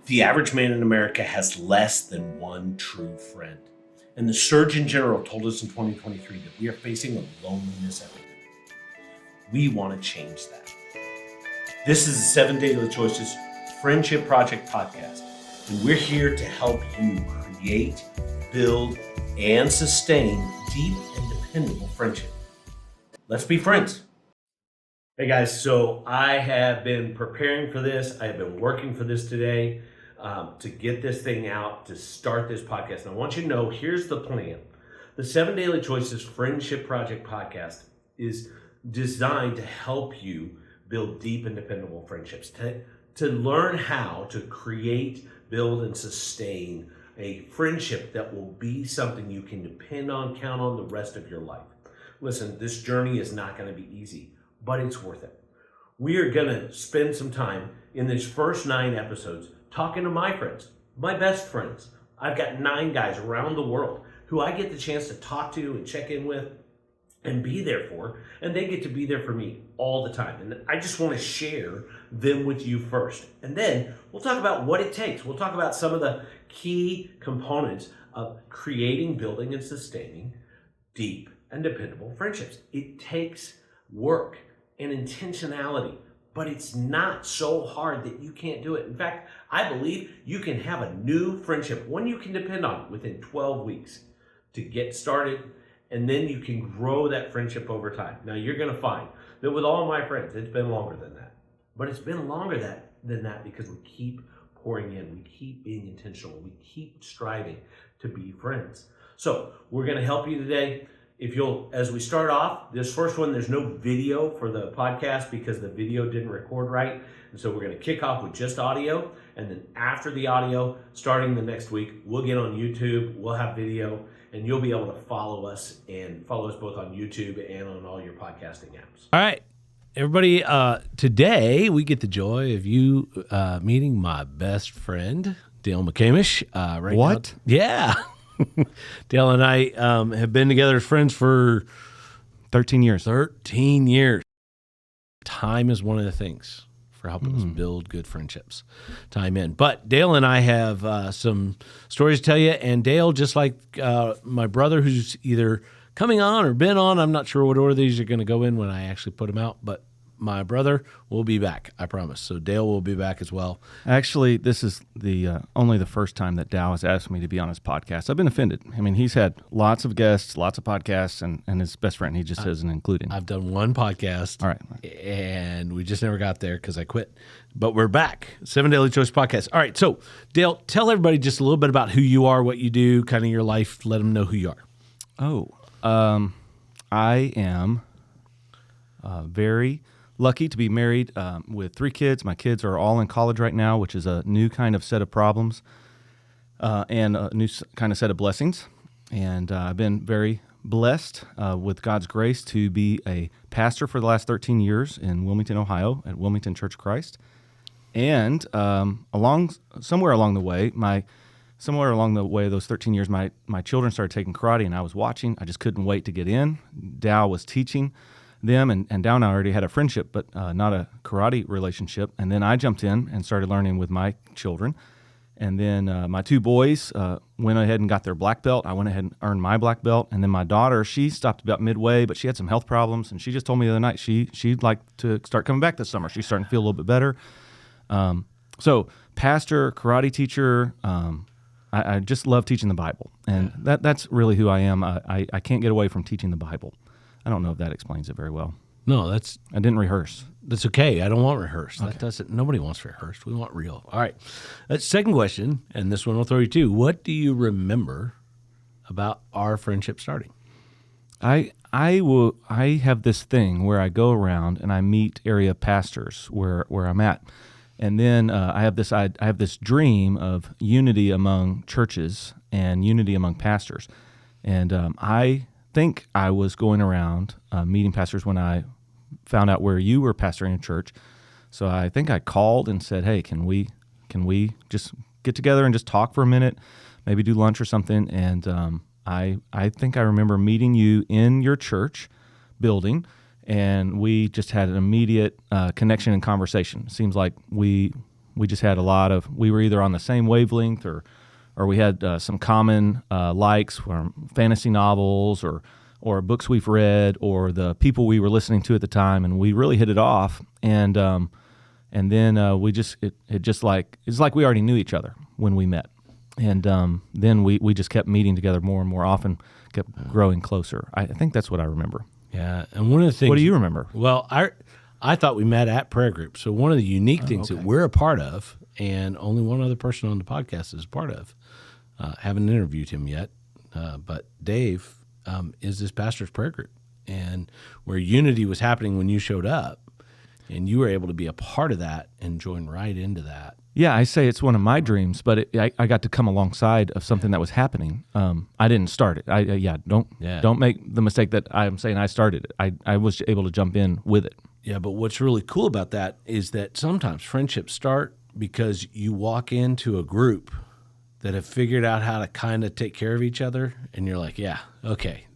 The average man in America has less than one true friend. And the Surgeon General told us in 2023 that we are facing a loneliness epidemic. We want to change that. This is the 7 Daily Choices Friendship Project podcast, and we're here to help you create, build, and sustain deep and dependable friendship. Let's be friends. Hey guys, so I have been preparing for this. I have been working for this today to get this thing out, to start this podcast. And I want you to know, here's the plan. The 7 Daily Choices Friendship Project podcast is designed to help you build deep and dependable friendships, to learn how to create, build, and sustain a friendship that will be something you can depend on, count on the rest of your life. Listen, this journey is not going to be easy, but it's worth it. We are going to spend some time in these first 9 episodes talking to my friends, my best friends. I've got 9 guys around the world who I get the chance to talk to and check in with and be there for, and they get to be there for me all the time. And I just want to share them with you first. And then we'll talk about what it takes. We'll talk about some of the key components of creating, building, and sustaining deep and dependable friendships. It takes work and intentionality, but it's not so hard that you can't do it. In fact, I believe you can have a new friendship, one you can depend on within 12 weeks to get started, and then you can grow that friendship over time. Now, you're going to find that with all my friends, it's been longer than that. But it's been longer than that because we keep pouring in, we keep being intentional, we keep striving to be friends. So we're going to help you today. If you'll, as we start off, this first one, there's no video for the podcast because the video didn't record right. And so we're going to kick off with just audio. And then after the audio, starting the next week, we'll get on YouTube, we'll have video, and you'll be able to follow us both on YouTube and on all your podcasting apps. All right, everybody, today we get the joy of you meeting my best friend, Dale McCamish. What? Yeah. Dale and I have been together as friends for 13 years. 13 years. Time is one of the things for helping us build good friendships. Time in. But Dale and I have some stories to tell you. And Dale, just like my brother who's either coming on or been on, I'm not sure what order these are going to go in when I actually put them out, but my brother will be back, I promise. So Dale will be back as well. Actually, this is the only the first time that Dow has asked me to be on his podcast. I've been offended. I mean, he's had lots of guests, lots of podcasts, and his best friend, he just doesn't include him. I've done one podcast, all right, and we just never got there because I quit. But we're back. 7 Daily Choice Podcast. All right, so Dale, tell everybody just a little bit about who you are, what you do, kind of your life. Let them know who you are. I am very lucky to be married with 3 kids. My kids are all in college right now, which is a new kind of set of problems and a new kind of set of blessings. And I've been very blessed with God's grace to be a pastor for the last 13 years in Wilmington, Ohio, at Wilmington Church of Christ. And somewhere along the way, those 13 years, my children started taking karate, and I was watching. I just couldn't wait to get in. Dow was teaching them, and Dow and I already had a friendship, but not a karate relationship. And then I jumped in and started learning with my children. And then my 2 boys went ahead and got their black belt. I went ahead and earned my black belt. And then my daughter, she stopped about midway, but she had some health problems, and she just told me the other night she'd like to start coming back this summer. She's starting to feel a little bit better. So pastor, karate teacher, I just love teaching the Bible. And that's really who I am. I can't get away from teaching the Bible. I don't know if that explains it very well. No, I didn't rehearse. That's okay. I don't want rehearsed. Okay. Nobody wants rehearsed. We want real. All right. Second question, and this one will throw you too. What do you remember about our friendship starting? I have this thing where I go around and I meet area pastors where I'm at, and then I have this dream of unity among churches and unity among pastors, and I think I was going around meeting pastors when I found out where you were pastoring a church. So I think I called and said, "Hey, can we just get together and just talk for a minute, maybe do lunch or something?" And I think I remember meeting you in your church building, and we just had an immediate connection and conversation. It seems like we we just had we were either on the same wavelength or we had some common likes from fantasy novels or books we've read or the people we were listening to at the time, and we really hit it off. And then it's like we already knew each other when we met. And then we just kept meeting together more and more often, kept growing closer. I think that's what I remember. Yeah, and one of the things. What do you remember? Well, I thought we met at prayer group. So one of the unique things that we're a part of, and only one other person on the podcast is a part of, haven't interviewed him yet, but Dave is this pastor's prayer group, and where unity was happening when you showed up, and you were able to be a part of that and join right into that. Yeah, I say it's one of my dreams, but I got to come alongside of something that was happening. I didn't start it. Don't make the mistake that I'm saying I started it. I was able to jump in with it. Yeah, but what's really cool about that is that sometimes friendships start because you walk into a group that have figured out how to kind of take care of each other, and you're like, yeah, okay,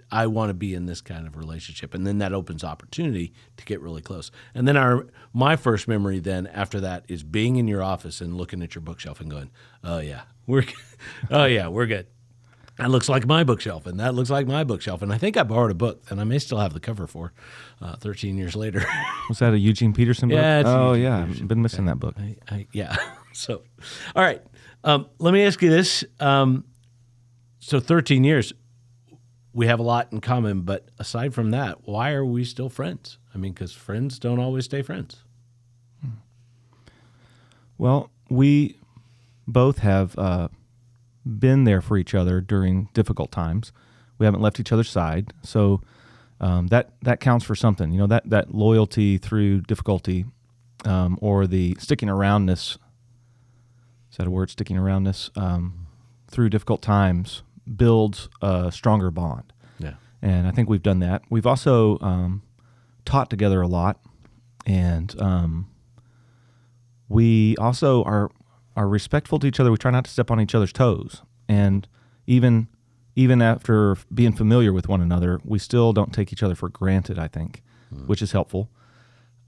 I want to be in this kind of relationship. And then that opens opportunity to get really close. And then my first memory then after that is being in your office and looking at your bookshelf and going, oh yeah, we're good. That looks like my bookshelf, and that looks like my bookshelf. And I think I borrowed a book, and I may still have the cover for 13 years later. Was that a Eugene Peterson book? Yeah. I've been missing that book. Yeah. So, all right. Let me ask you this. So 13 years, we have a lot in common, but aside from that, why are we still friends? I mean, because friends don't always stay friends. Well, we both have been there for each other during difficult times. We haven't left each other's side, so that counts for something. You know, that loyalty through difficulty, or the sticking aroundness. Is that a word? Sticking aroundness through difficult times builds a stronger bond. Yeah. And I think we've done that. We've also taught together a lot, and we also are respectful to each other. We try not to step on each other's toes. And even after being familiar with one another, we still don't take each other for granted, I think, which is helpful.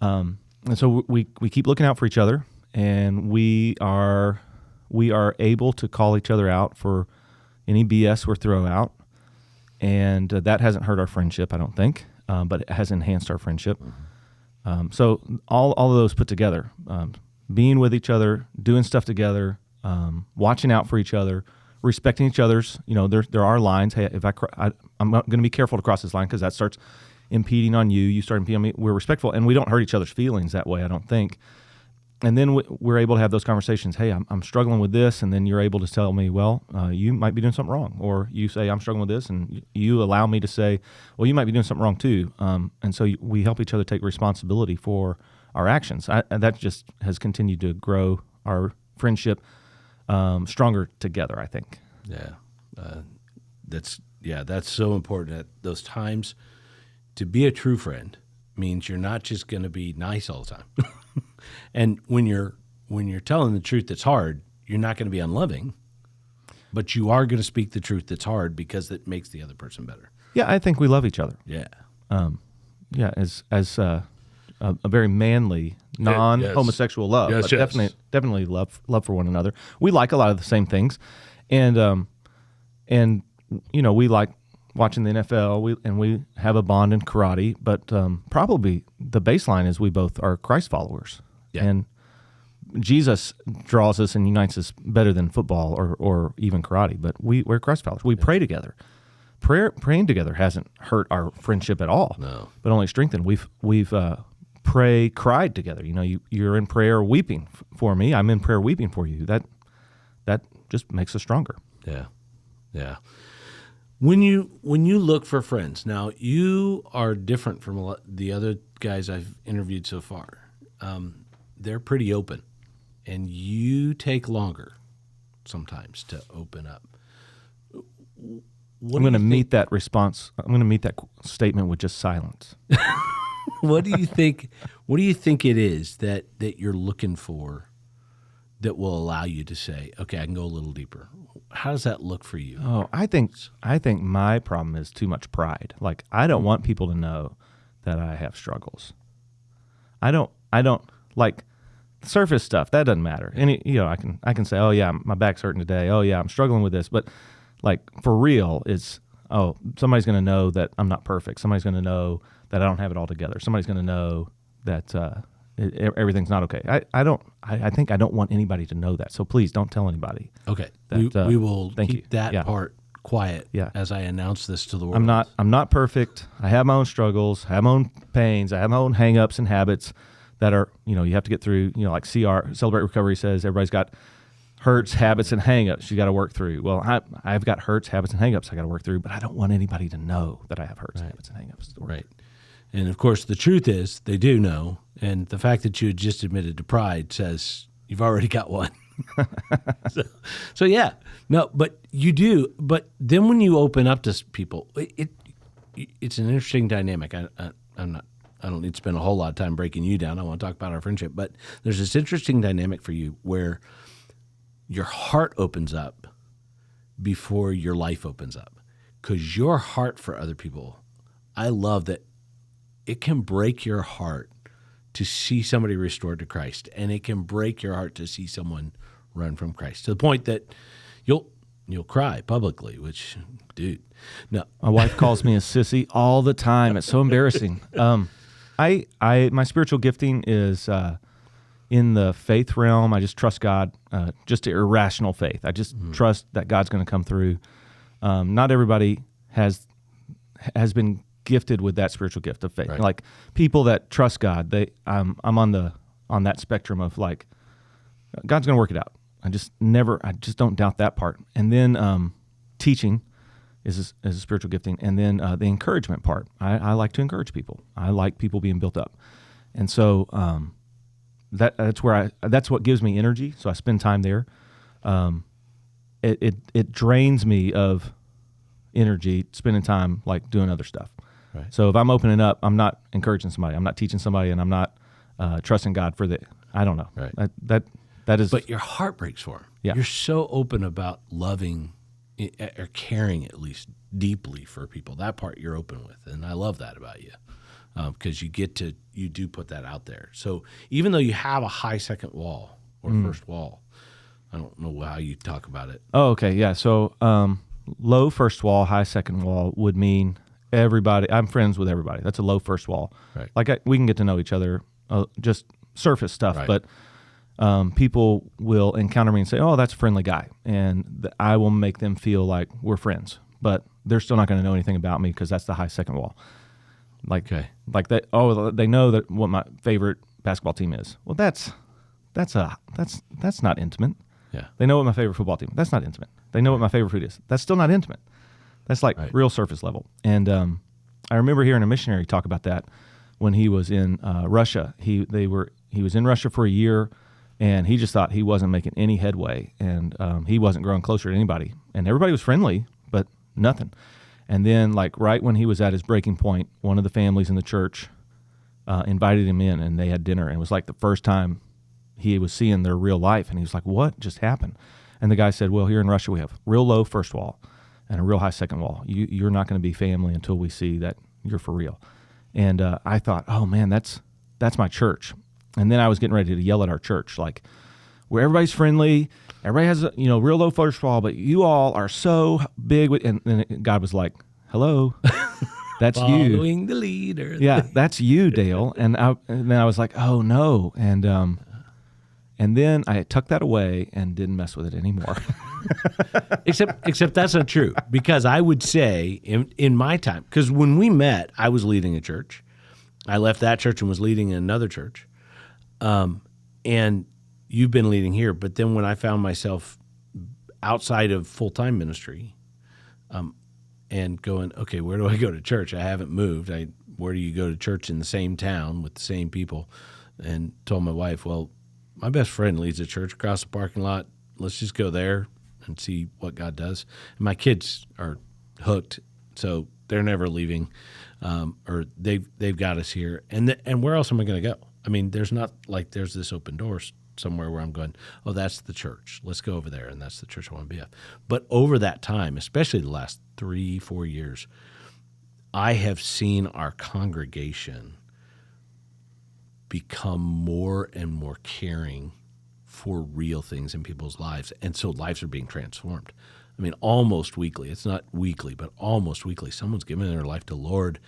And so we keep looking out for each other, and we are able to call each other out for any BS we're throw out. And that hasn't hurt our friendship, I don't think, but it has enhanced our friendship. So all of those put together, being with each other, doing stuff together, watching out for each other, respecting each other's. You know, there are lines. Hey, if I'm going to be careful to cross this line because that starts impeding on you. You start impeding on me. We're respectful, and we don't hurt each other's feelings that way, I don't think. And then we're able to have those conversations. Hey, I'm struggling with this, and then you're able to tell me, well, you might be doing something wrong. Or you say, I'm struggling with this, and you allow me to say, well, you might be doing something wrong too. And so we help each other take responsibility for our actions. And that just has continued to grow our friendship stronger together, I think. Yeah, that's so important. At those times, to be a true friend means you're not just going to be nice all the time. And when you're telling the truth that's hard, you're not going to be unloving, but you are going to speak the truth that's hard because it makes the other person better. Yeah, I think we love each other. Yeah. As a very manly, non-homosexual love. Yes, but yes. Definitely love for one another. We like a lot of the same things, and you know, we like watching the NFL. We have a bond in karate, but probably the baseline is we both are Christ followers. Yeah. And Jesus draws us and unites us better than football or even karate. But we're Christ followers. We pray together. Praying together hasn't hurt our friendship at all. No. But only strengthened. We've cried together. You know, you're in prayer weeping for me. I'm in prayer weeping for you. That just makes us stronger. Yeah. Yeah. When you look for friends, now you are different from the other guys I've interviewed so far. They're pretty open, and you take longer sometimes to open up. I'm going to meet that response. I'm going to meet that statement with just silence. What do you think? What do you think it is that you're looking for that will allow you to say, okay, I can go a little deeper? How does that look for you? Oh, I think my problem is too much pride. Like, I don't want people to know that I have struggles. I don't like surface stuff, that doesn't matter. Any, I can say, oh yeah, my back's hurting today. Oh yeah, I'm struggling with this. But like for real, it's, oh, somebody's going to know that I'm not perfect. Somebody's going to know that I don't have it all together. Somebody's going to know that everything's not okay. I think I don't want anybody to know that. So please don't tell anybody. Okay. That, we will keep you. that part quiet Yeah. as I announce this to the world. I'm not perfect. I have my own struggles. I have my own pains. I have my own hang-ups and habits that are, you have to get through, like Celebrate Recovery says, everybody's got hurts, habits, and hang-ups you got to work through. Well, I've got hurts, habits, and hang-ups I got to work through, but I don't want anybody to know that I have hurts, habits, and hang-ups. Right. And of course, the truth is they do know. And the fact that you had just admitted to pride says you've already got one. so yeah, no, but you do. But then when you open up to people, it's an interesting dynamic. I don't need to spend a whole lot of time breaking you down. I want to talk about our friendship, but there's this interesting dynamic for you where your heart opens up before your life opens up, because your heart for other people, I love that it can break your heart to see somebody restored to Christ, and it can break your heart to see someone run from Christ to the point that you'll cry publicly, which, dude, no. My wife calls me a sissy all the time. It's so embarrassing. My spiritual gifting is in the faith realm. I just trust God, just irrational faith. I just trust that God's going to come through. Not everybody has been gifted with that spiritual gift of faith. Right. Like people that trust God, I'm on that spectrum of like, God's going to work it out. I just don't doubt that part. And then teaching is a spiritual gifting. And then the encouragement part. I like to encourage people. I like people being built up. And so that's what gives me energy. So I spend time there. It drains me of energy spending time like doing other stuff. Right. So if I'm opening up, I'm not encouraging somebody. I'm not teaching somebody, and I'm not trusting God for the. I don't know. Right. That is. But your heart breaks for him. Yeah. You're so open about loving or caring, at least deeply, for people. That part you're open with, and I love that about you, because you do put that out there. So even though you have a high second wall or first wall, I don't know how you talk about it. Oh, okay, yeah. So low first wall, high second wall would mean everybody. I'm friends with everybody. That's a low first wall. Right. Like we can get to know each other, just surface stuff, Right. but. People will encounter me and say, "Oh, that's a friendly guy," and I will make them feel like we're friends. But they're still not going to know anything about me because that's the high second wall. Like that. Oh, they know that what my favorite basketball team is. Well, that's not intimate. Yeah. They know what my favorite football team. That's not intimate. They know what my favorite food is. That's still not intimate. That's like real surface level. And I remember hearing a missionary talk about that when he was in Russia. He was in Russia for a year. And he just thought he wasn't making any headway, and he wasn't growing closer to anybody. And everybody was friendly, but nothing. And then, like right when he was at his breaking point, one of the families in the church invited him in, and they had dinner. And it was like the first time he was seeing their real life. And he was like, "What just happened?" And the guy said, "Well, here in Russia, we have real low first wall and a real high second wall. You're not going to be family until we see that you're for real." And I thought, "Oh man, that's my church." And then I was getting ready to yell at our church, like, where everybody's friendly, everybody has a real low first wall, but you all are so big. And then God was like, "Hello, that's you. Following the leader." Yeah, that's you, Dale." And then I was like, "Oh no!" And then I tucked that away and didn't mess with it anymore. Except that's not true, because I would say in my time, because when we met, I was leading a church. I left that church and was leading another church. And you've been leading here, but then when I found myself outside of full-time ministry, and going, okay, where do I go to church? I haven't moved. Where do you go to church in the same town with the same people? And told my wife, well, my best friend leads a church across the parking lot. Let's just go there and see what God does. And my kids are hooked, so they're never leaving, or they've got us here. And where else am I going to go? I mean, there's not like there's this open door somewhere where I'm going, oh, that's the church. Let's go over there, and that's the church I want to be at. But over that time, especially the last 3-4 years, I have seen our congregation become more and more caring for real things in people's lives. And so lives are being transformed. I mean, almost weekly. It's not weekly, but almost weekly. Someone's giving their life to the Lord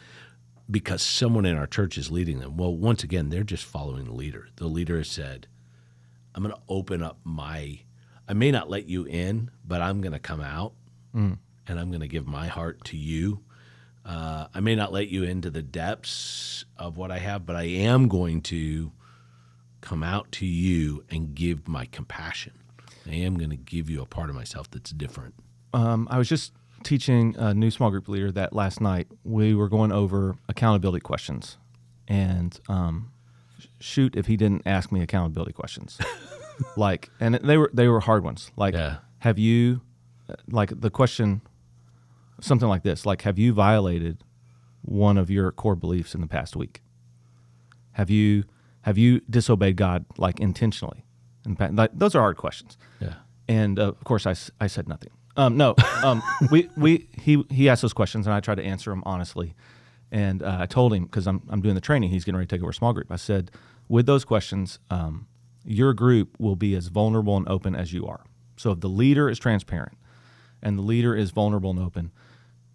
because someone in our church is leading them. Well, once again, they're just following the leader. The leader has said, I'm going to open up I may not let you in, but I'm going to come out and I'm going to give my heart to you. I may not let you into the depths of what I have, but I am going to come out to you and give my compassion. I am going to give you a part of myself that's different. I was just teaching a new small group leader that last night. We were going over accountability questions, and shoot if he didn't ask me accountability questions. And they were hard ones. Have you, the question, something like this, have you violated one of your core beliefs in the past week? Have you disobeyed God intentionally? Those are hard questions. Yeah. And of course, I said nothing. He asked those questions, and I tried to answer them honestly. And I told him, because I'm doing the training, he's getting ready to take over a small group. I said, with those questions, your group will be as vulnerable and open as you are. So if the leader is transparent and the leader is vulnerable and open,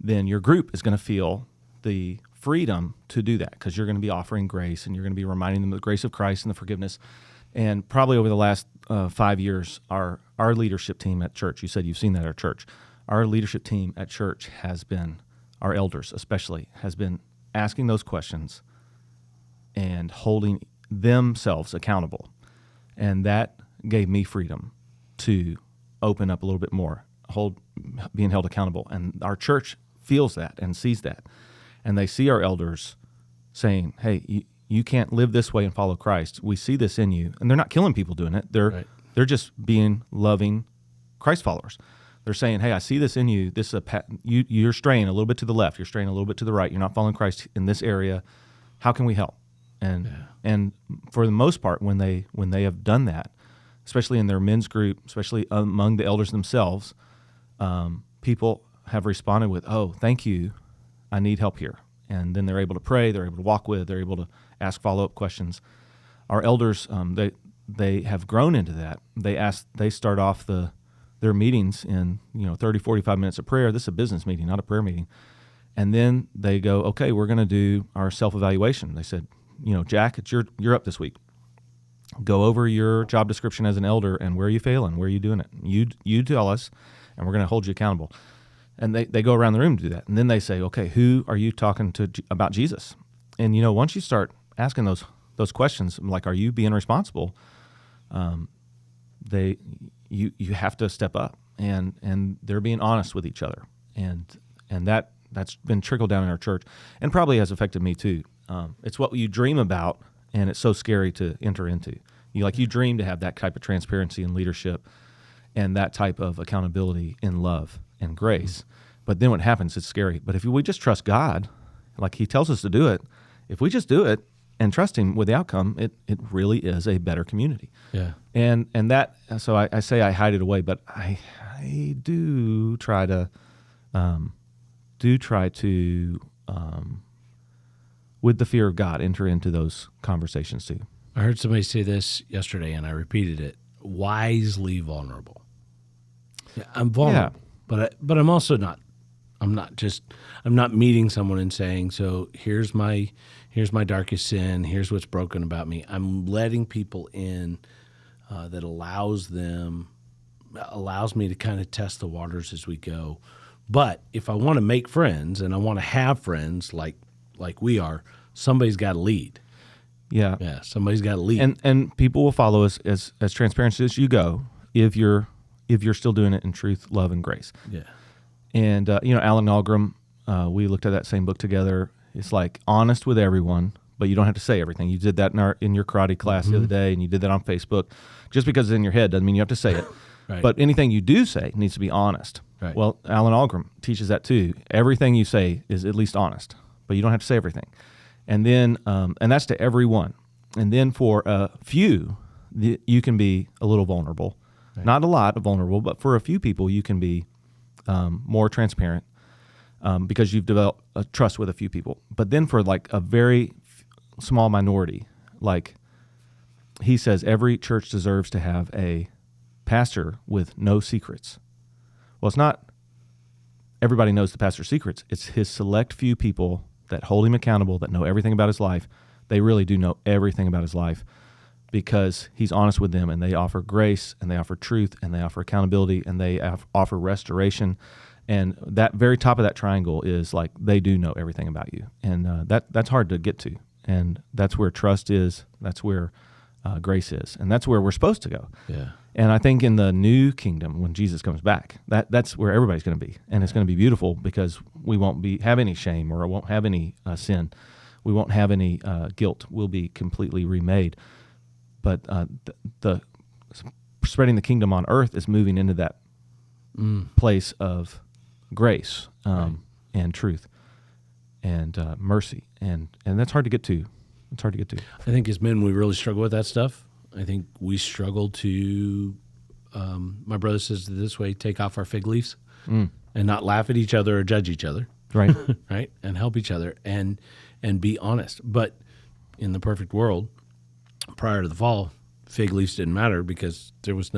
then your group is going to feel the freedom to do that, because you're going to be offering grace and you're going to be reminding them of the grace of Christ and the forgiveness. And probably over the last 5 years, our leadership team at church, you said you've seen that at our church, our leadership team at church has been, our elders especially, has been asking those questions and holding themselves accountable. And that gave me freedom to open up a little bit more, being held accountable. And our church feels that and sees that. And they see our elders saying, hey, you can't live this way and follow Christ. We see this in you. And they're not killing people doing it. They're just being loving Christ followers. They're saying, hey, I see this in you. This is you're straying a little bit to the left. You're straying a little bit to the right. You're not following Christ in this area. How can we help? And for the most part, when they have done that, especially in their men's group, especially among the elders themselves, people have responded with, oh, thank you, I need help here. And then they're able to pray, they're able to walk with, they're able to ask follow-up questions. Our elders, they have grown into that. They start off their meetings in 30, 45 minutes of prayer. This is a business meeting, not a prayer meeting. And then they go, okay, we're going to do our self-evaluation. They said, Jack, you're up this week. Go over your job description as an elder and where are you failing? Where are you doing it? You tell us, and we're going to hold you accountable. And they go around the room to do that. And then they say, okay, who are you talking to about Jesus? And, once you start asking those questions, like, are you being responsible? You have to step up, and they're being honest with each other. And that's been trickled down in our church, and probably has affected me too. It's what you dream about, and it's so scary to enter into. You dream to have that type of transparency in leadership and that type of accountability in love and grace. But then what happens, it's scary. But if we just trust God, like he tells us to do it, if we just do it and trust him with the outcome, it really is a better community. Yeah. And that, so I say I hide it away, but I do try to with the fear of God, enter into those conversations too. I heard somebody say this yesterday, and I repeated it: wisely vulnerable. Yeah, I'm vulnerable, but I'm also not. I'm not meeting someone and saying, "So here's my darkest sin. Here's what's broken about me." I'm letting people in that allows me to kind of test the waters as we go. But if I want to make friends and I want to have friends like we are, somebody's got to lead. Yeah, somebody's got to lead. And people will follow us as transparent as you go if you're still doing it in truth, love, and grace. Yeah. And Alan Algrim, we looked at that same book together. It's like honest with everyone, but you don't have to say everything. You did that in your karate class the other day, and you did that on Facebook. Just because it's in your head doesn't mean you have to say it. Right. But anything you do say needs to be honest. Right. Well, Alan Algrim teaches that too. Everything you say is at least honest, but you don't have to say everything. And then, and that's to everyone. And then for a few, you can be a little vulnerable. Right. Not a lot of vulnerable, but for a few people, you can be more transparent because you've developed a trust with a few people. But then for like a very small minority, like he says every church deserves to have a pastor with no secrets. Well, it's not everybody knows the pastor's secrets. It's his select few people that hold him accountable, that know everything about his life. They really do know everything about his life because he's honest with them, and they offer grace, and they offer truth, and they offer accountability, and they offer restoration. And that very top of that triangle is like they do know everything about you, and that's hard to get to. And that's where trust is. That's where grace is, and that's where we're supposed to go. Yeah. And I think in the new kingdom, when Jesus comes back, that's where everybody's going to be, and it's going to be beautiful because we won't have any shame, or won't have any sin, we won't have any guilt. We'll be completely remade. But the spreading the kingdom on earth is moving into that place of grace and truth and mercy, and that's hard to get to. It's hard to get to. I think as men, we really struggle with that stuff. I think we struggle to, my brother says it this way, take off our fig leaves and not laugh at each other or judge each other. Right. Right. And help each other and be honest. But in the perfect world, prior to the fall, fig leaves didn't matter because there was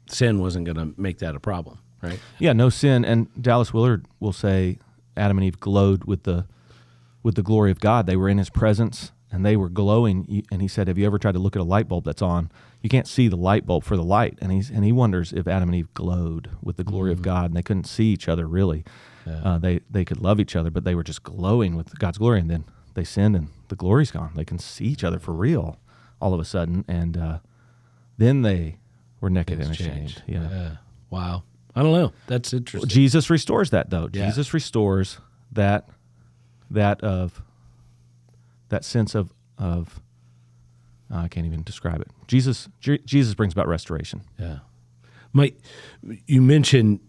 sin wasn't going to make that a problem. Right. Yeah, no sin. And Dallas Willard will say Adam and Eve glowed with the glory of God. They were in his presence and they were glowing. And he said, have you ever tried to look at a light bulb that's on? You can't see the light bulb for the light. And he wonders if Adam and Eve glowed with the glory of God, and they couldn't see each other really. Yeah. They could love each other, but they were just glowing with God's glory. And then they sinned and the glory's gone. They can see each other for real all of a sudden. And then they were naked and ashamed. Yeah. Wow. I don't know. That's interesting. Well, Jesus restores that, though. Yeah. Jesus restores that sense of I can't even describe it. Jesus brings about restoration. Yeah. Mike, you mentioned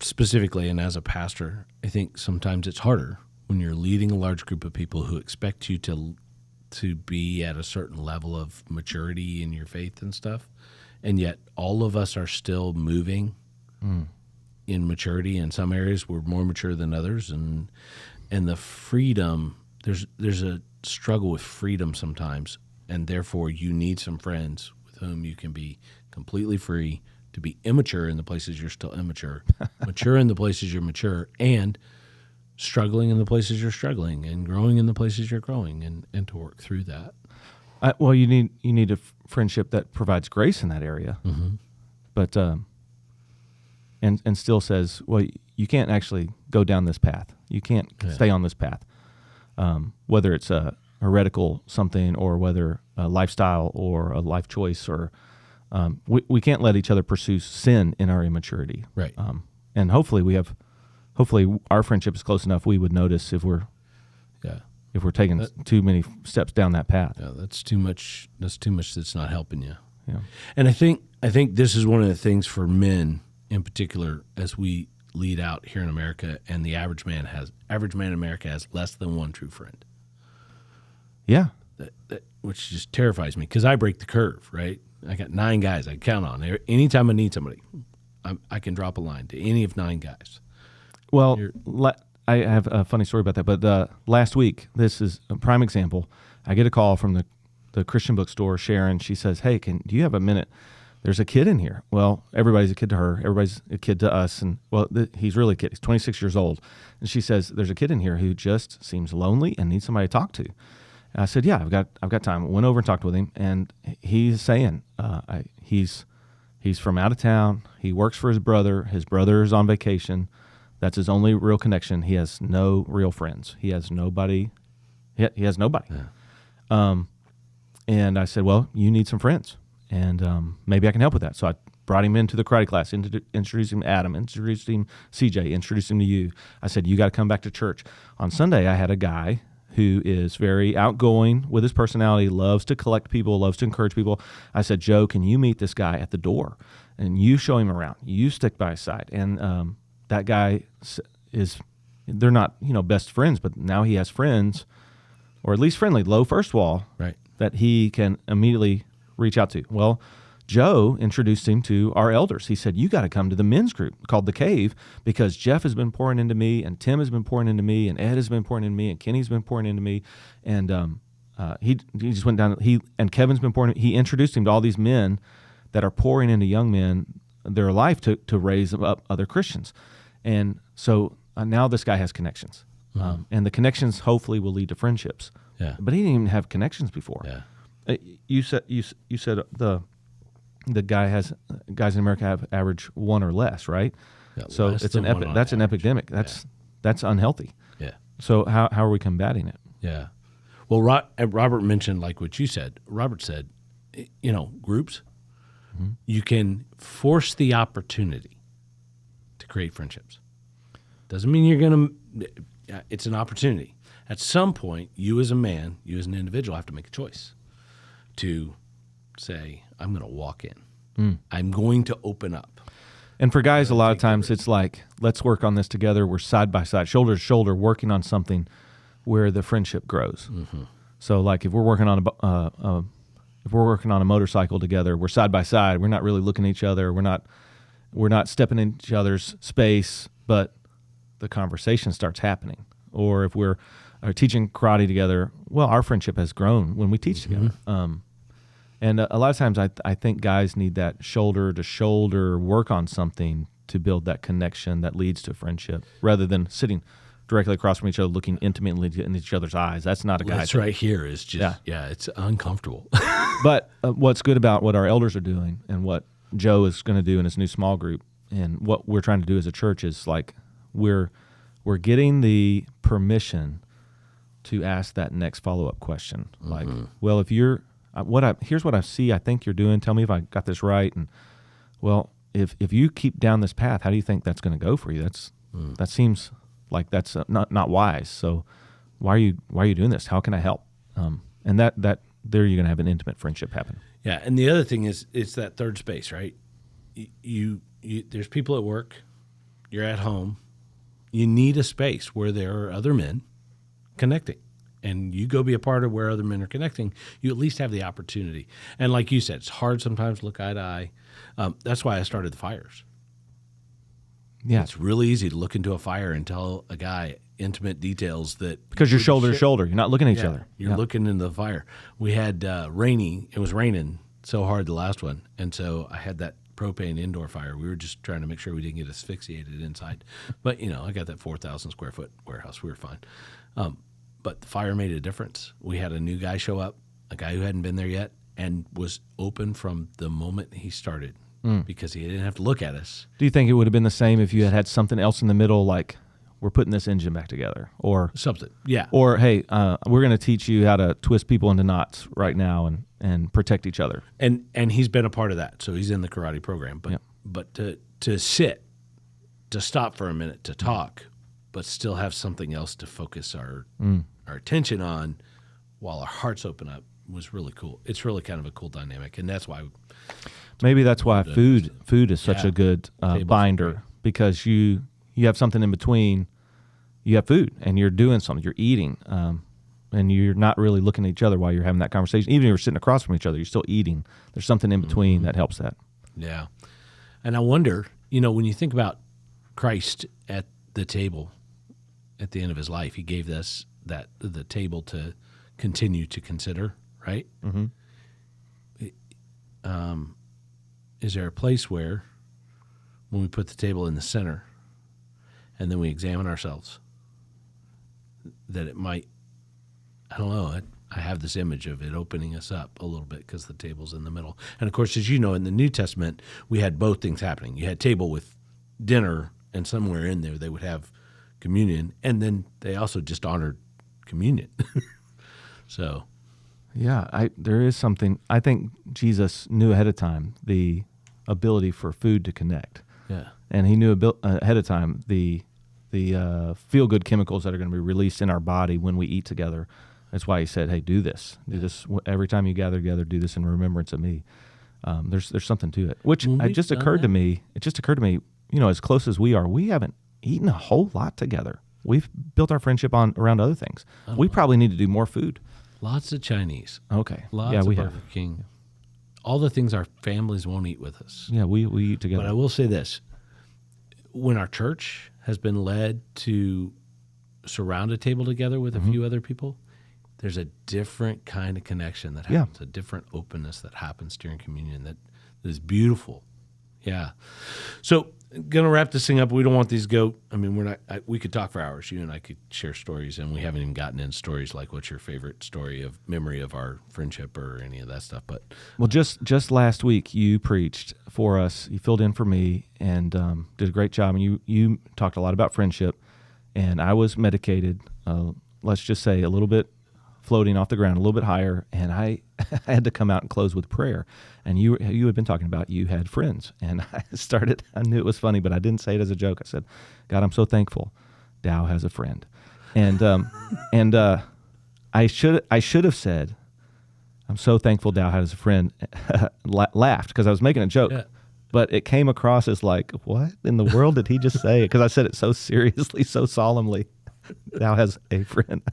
specifically, and as a pastor, I think sometimes it's harder when you're leading a large group of people who expect you to be at a certain level of maturity in your faith and stuff, and yet all of us are still moving in maturity. In some areas, we're more mature than others, and the freedom, there's a struggle with freedom sometimes, and therefore you need some friends with whom you can be completely free to be immature in the places you're still immature, mature in the places you're mature, and struggling in the places you're struggling, and growing in the places you're growing, and to work through that. Well, you need a friendship that provides grace in that area, but and still says, well, you can't actually go down this path. You can't stay on this path, whether it's a heretical something or whether a lifestyle or a life choice, or we can't let each other pursue sin in our immaturity. Right. And hopefully our friendship is close enough we would notice if we're taking too many steps down that path. Yeah, that's too much. That's too much. That's not helping you. Yeah. And I think this is one of the things for men in particular, as we lead out here in America, and the average man in America has less than one true friend. Yeah. Which just terrifies me because I break the curve, right? I got 9 guys I count on. Anytime I need somebody, I can drop a line to any of 9 guys. Well, I have a funny story about that, but last week, this is a prime example. I get a call from the Christian bookstore, Sharon. She says, hey, do you have a minute? There's a kid in here. Well, everybody's a kid to her. Everybody's a kid to us. And, well, he's really a kid. He's 26 years old. And she says, there's a kid in here who just seems lonely and needs somebody to talk to. And I said, yeah, I've got time. I went over and talked with him, and he's saying he's from out of town. He works for his brother. His brother is on vacation. That's his only real connection. He has no real friends. He has nobody. He has nobody. Yeah. And I said, well, you need some friends, and maybe I can help with that. So I brought him into the karate class, introduced him to Adam, introduced him CJ, introduced him to you. I said, you got to come back to church. On Sunday, I had a guy who is very outgoing with his personality, loves to collect people, loves to encourage people. I said, Joe, can you meet this guy at the door? And you show him around. You stick by his side. And that guy they're not, best friends, but now he has friends, or at least friendly, low first wall, right, that he can immediately reach out to. Well, Joe introduced him to our elders. He said, you got to come to the men's group called The Cave, because Jeff has been pouring into me, and Tim has been pouring into me, and Ed has been pouring into me, and Kenny's been pouring into me. And he just went down. And Kevin's been pouring. He introduced him to all these men that are pouring into young men their life to raise up other Christians. And so now this guy has connections, and the connections hopefully will lead to friendships. Yeah. But he didn't even have connections before. Yeah. You said the guys in America have average one or less, right? Yeah, so less it's than an one on that's an average. epidemic. That's unhealthy. Yeah. So how are we combating it? Yeah. Well, Robert mentioned, like what you said. Robert said, groups, you can force the opportunity to create friendships. Doesn't mean you're going to, it's an opportunity. At some point, you as a man, you as an individual have to make a choice to say, I'm going to walk in. I'm going to open up. And for guys, a lot of times it's like, let's work on this together. We're side by side, shoulder to shoulder, working on something where the friendship grows. So, like if we're working on a motorcycle together, we're side by side. We're not really looking at each other. We're not stepping in each other's space, but the conversation starts happening. Or if we're teaching karate together, well, our friendship has grown when we teach together. And a lot of times I think guys need that shoulder to shoulder work on something to build that connection that leads to friendship, rather than sitting directly across from each other, looking intimately in each other's eyes. That's not a guy. That's right here is just, it's uncomfortable. But what's good about what our elders are doing and what Joe is going to do in his new small group and what we're trying to do as a church is like we're getting the permission to ask that next follow-up question. Like, well, if you're here's what I see I think you're doing. Tell me if I got this right. And well, if you keep down this path, how do you think that's going to go for you? That seems like that's not wise. So why are you doing this? How can I help? And that there you're going to have an intimate friendship happen. Yeah, and the other thing is it's that third space, right? You there's people at work, you're at home. You need a space where there are other men connecting. And you go be a part of where other men are connecting, you at least have the opportunity. And like you said, it's hard sometimes to look eye to eye. That's why I started the fires. Yeah. It's really easy to look into a fire and tell a guy intimate details that... Because you're shoulder to shoulder. You're not looking at each other. You're looking into the fire. We had it was raining so hard the last one. And so I had that propane indoor fire. We were just trying to make sure we didn't get asphyxiated inside. But, I got that 4,000 square foot warehouse. We were fine. But the fire made a difference. We had a new guy show up, a guy who hadn't been there yet, and was open from the moment he started because he didn't have to look at us. Do you think it would have been the same if you had something else in the middle, like we're putting this engine back together, or something? Yeah. Or hey, we're going to teach you how to twist people into knots right now and protect each other. And he's been a part of that, so he's in the karate program. But to sit, to stop for a minute, to talk, but still have something else to focus our attention on while our hearts open up was really cool. It's really kind of a cool dynamic, and that's why. Maybe that's why food is such a good binder, because you have something in between. You have food, and you're doing something. You're eating, and you're not really looking at each other while you're having that conversation. Even if you're sitting across from each other, you're still eating. There's something in between that helps that. Yeah, and I wonder, when you think about Christ at the table at the end of his life, he gave us the table to continue to consider, right? Mm-hmm. Is there a place where, when we put the table in the center, and then we examine ourselves, that it might, I don't know, I have this image of it opening us up a little bit because the table's in the middle. And of course, as you know, in the New Testament, we had both things happening. You had table with dinner, and somewhere in there they would have communion, and then they also just honored communion. So, yeah, there is something. I think Jesus knew ahead of time the ability for food to connect. Yeah, and he knew ahead of time the feel good chemicals that are going to be released in our body when we eat together. That's why he said, "Hey, do this every time you gather together. Do this in remembrance of me." There's something to it, which it just occurred to me. As close as we are, we haven't eaten a whole lot together. We've built our friendship around other things. We probably need to do more food. Lots of Chinese. Okay. Lots of Burger King. All the things our families won't eat with us. Yeah, we eat together. But I will say this. When our church has been led to surround a table together with a few other people, there's a different kind of connection that happens, a different openness that happens during communion that is beautiful. Yeah. So, gonna wrap this thing up. We don't want these to go. I mean, we're not. We could talk for hours. You and I could share stories, and we haven't even gotten into stories like what's your favorite story of memory of our friendship or any of that stuff. But well, just last week you preached for us. You filled in for me and did a great job. And you talked a lot about friendship, and I was medicated. Let's just say a little bit floating off the ground, a little bit higher, and I had to come out and close with prayer. And you had been talking about you had friends, and I knew it was funny, but I didn't say it as a joke. I said, God, I'm so thankful Dow has a friend. And I should have said, I'm so thankful Dow has a friend, laughed because I was making a joke. Yeah. But it came across as like, what in the world did he just say? Because I said it so seriously, so solemnly. Dow has a friend.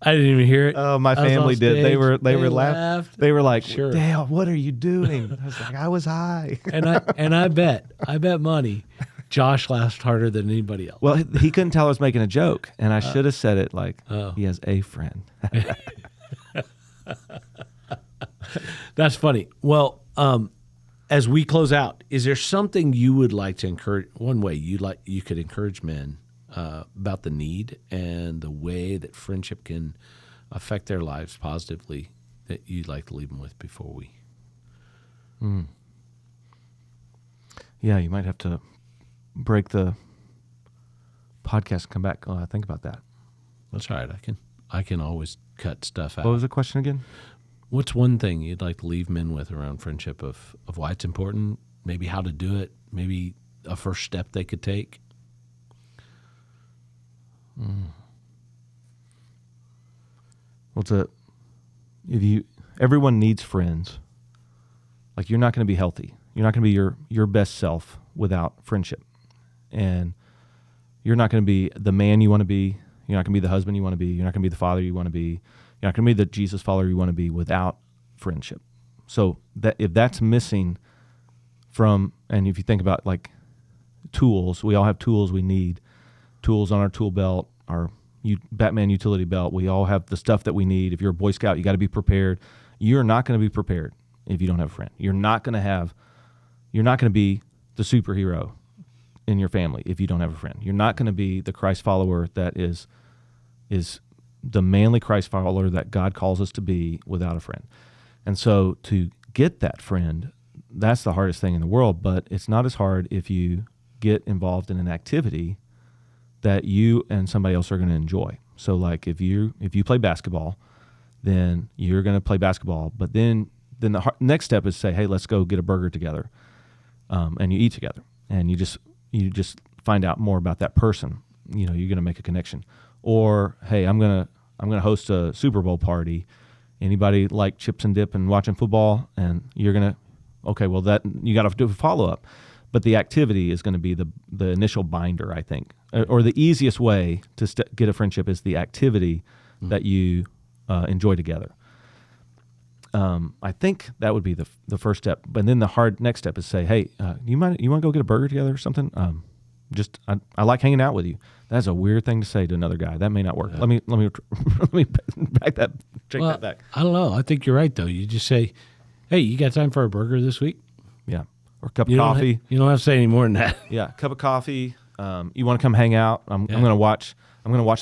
I didn't even hear it. Oh, my I was family on did. They stage. were They laughing. They were like, Sure. Dale, what are you doing? I was like, I was high. And I bet money, Josh laughed harder than anybody else. Well, he couldn't tell I was making a joke, and I should have said it like, he has a friend. That's funny. Well, as we close out, is there something you would like to encourage? One way you could encourage men about the need and the way that friendship can affect their lives positively that you'd like to leave them with before we? Yeah, you might have to break the podcast and come back. Think about that. That's all right. I can always cut stuff out. What was the question again? What's one thing you'd like to leave men with around friendship of why it's important, maybe how to do it, maybe a first step they could take? Well, everyone needs friends. Like, you're not going to be healthy. You're not going to be your best self without friendship. And you're not going to be the man you want to be. You're not going to be the husband you want to be. You're not going to be the father you want to be. You're not going to be the Jesus follower you want to be without friendship. So that if that's missing from, and if you think about like tools, we all have tools we need. Tools on our tool belt, our Batman utility belt. We all have the stuff that we need. If you're a Boy Scout, you got to be prepared. You're not going to be prepared if you don't have a friend. You're not going to be the superhero in your family if you don't have a friend. You're not going to be the Christ follower that is the manly Christ follower that God calls us to be without a friend. And so to get that friend, that's the hardest thing in the world, but it's not as hard if you get involved in an activity that you and somebody else are going to enjoy. So like if you play basketball, then you're going to play basketball, but then the next step is say, hey, let's go get a burger together, and you eat together, and you just find out more about that person. You're going to make a connection. Or hey, I'm gonna host a Super Bowl party. Anybody like chips and dip and watching football? And you're gonna, okay, well that you got to do a follow up. But the activity is going to be the initial binder, I think, or the easiest way to get a friendship is the activity that you enjoy together. I think that would be the first step. But then the hard next step is say, hey, you want to go get a burger together or something? I like hanging out with you. That's a weird thing to say to another guy. That may not work. Yeah. Let me back that. Take that back. I don't know. I think you're right though. You just say, hey, you got time for a burger this week? Yeah. Or a cup of coffee. You don't have to say any more than that. Yeah, cup of coffee. You want to come hang out? I'm going to watch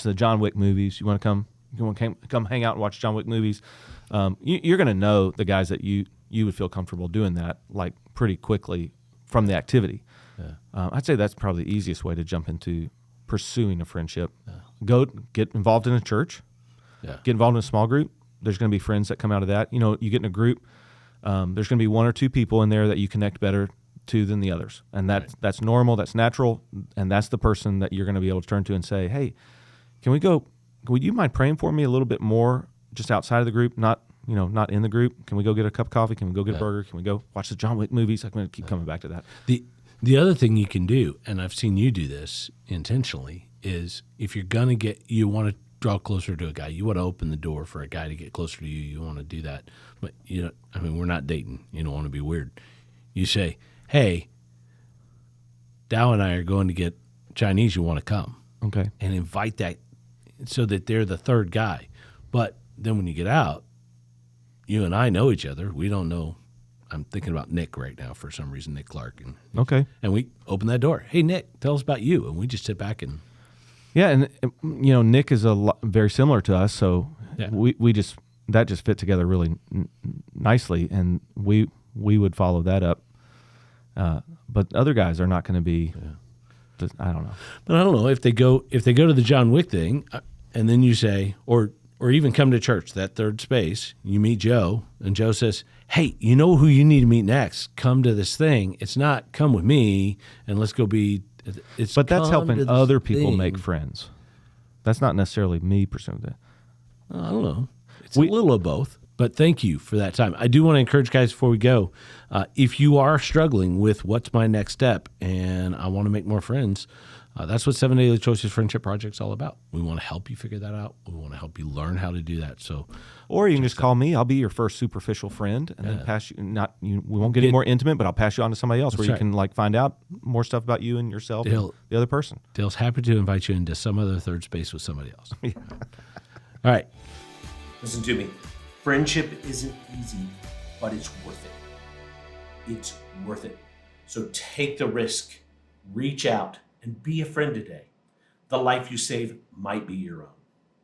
the John Wick movies. You want to come hang out and watch John Wick movies? You're going to know the guys that you would feel comfortable doing that like pretty quickly from the activity. Yeah. I'd say that's probably the easiest way to jump into pursuing a friendship. Yeah. Go get involved in a church. Yeah. Get involved in a small group. There's going to be friends that come out of that. You get in a group. There's going to be one or two people in there that you connect better to than the others, and that's normal. That's natural, and that's the person that you're going to be able to turn to and say, "Hey, can we go? Would you mind praying for me a little bit more, just outside of the group, not in the group? Can we go get a cup of coffee? Can we go get a burger? Can we go watch the John Wick movies?" I'm going to keep coming back to that. The other thing you can do, and I've seen you do this intentionally, is if you're going to you want to draw closer to a guy, you want to open the door for a guy to get closer to you, you want to do that. But, we're not dating. You don't want to be weird. You say, hey, Dow and I are going to get Chinese. You want to come? Okay. And invite that so that they're the third guy. But then when you get out, you and I know each other. We don't know. I'm thinking about Nick right now for some reason, Nick Clark. Okay. And we open that door. Hey, Nick, tell us about you. And we just sit back and. Yeah, and Nick is very similar to us, so Yeah. we just that just fit together really nicely, and we would follow that up. But other guys are not going to be. I don't know. But I don't know if they go to the John Wick thing, and then you say, or even come to church, that third space, you meet Joe, and Joe says, hey, you know who you need to meet next? Come to this thing. It's not come with me and let's go be. It's But that's come to helping this other people thing. make friends. That's not necessarily me pursuing that. I don't know. It's a little of both. But thank you for that time. I do want to encourage guys before we go, if you are struggling with what's my next step and I want to make more friends, that's what 7 Daily Choices Friendship Project's all about. We want to help you figure that out. We want to help you learn how to do that. So, Or you can just call me. I'll be your first superficial friend, and then pass you. We won't get any more intimate, but I'll pass you on to somebody else where you can find out more stuff about you and yourself and the other person. Dale's happy to invite you into some other third space with somebody else. All right. Listen to me. Friendship isn't easy, but it's worth it. It's worth it. So take the risk, reach out, and be a friend today. The life you save might be your own.